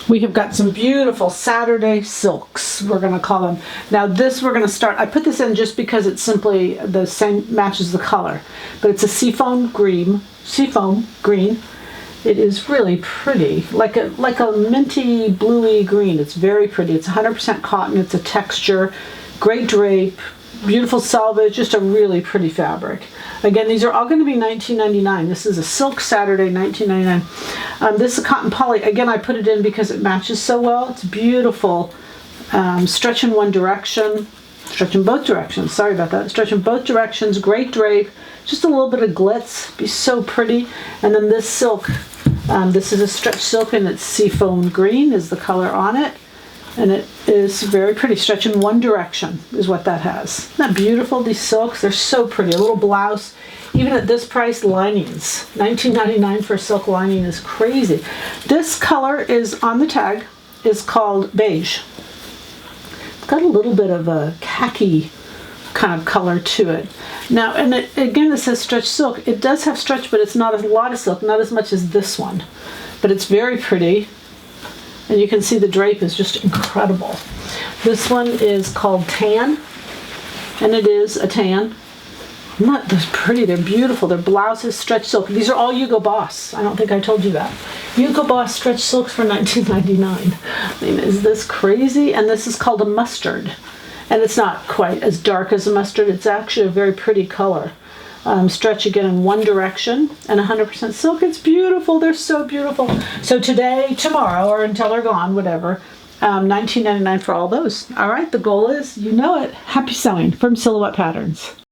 We have got some beautiful Saturday silks, we're going to call them. Now this we're going to start, I put this in just because it's simply the same, matches the color. But it's a seafoam green. It is really pretty, like a minty bluey green. It's very pretty. It's 100% cotton, it's a texture, great drape, beautiful selvage, just a really pretty fabric. Again, these are all going to be $19.99. This is a Silk Saturday, $19.99. This is a cotton poly. Again, I put it in because it matches so well. It's beautiful. Stretch in one direction, stretch in both directions. Sorry about that. Stretch in both directions, great drape, just a little bit of glitz. Be so pretty. And then this silk, this is a stretch silk and it's seafoam green is the color on it. And it is very pretty. Stretch in one direction is what that has. Isn't that beautiful? These silks, they're so pretty. A little blouse. Even at this price, linings. $19.99 for a silk lining is crazy. This color is on the tag, is called beige. It's got a little bit of a khaki kind of color to it. Now, and again, it says stretch silk. It does have stretch, but it's not a lot of silk, not as much as this one. But it's very pretty. And you can see the drape is just incredible. This one is called Tan, and it is a tan. Not this pretty, they're beautiful. Their blouses, stretch silk. These are all Hugo Boss. I don't think I told you that. Hugo Boss stretch silks for $19.99. I mean, is this crazy? And this is called a mustard. And it's not quite as dark as a mustard. It's actually a very pretty color. Stretch again in one direction and 100% silk. It's beautiful. They're so beautiful. So today, tomorrow, or until they're gone, whatever, $19.99 for all those. All right, the goal is, you know it, happy sewing from Silhouette Patterns.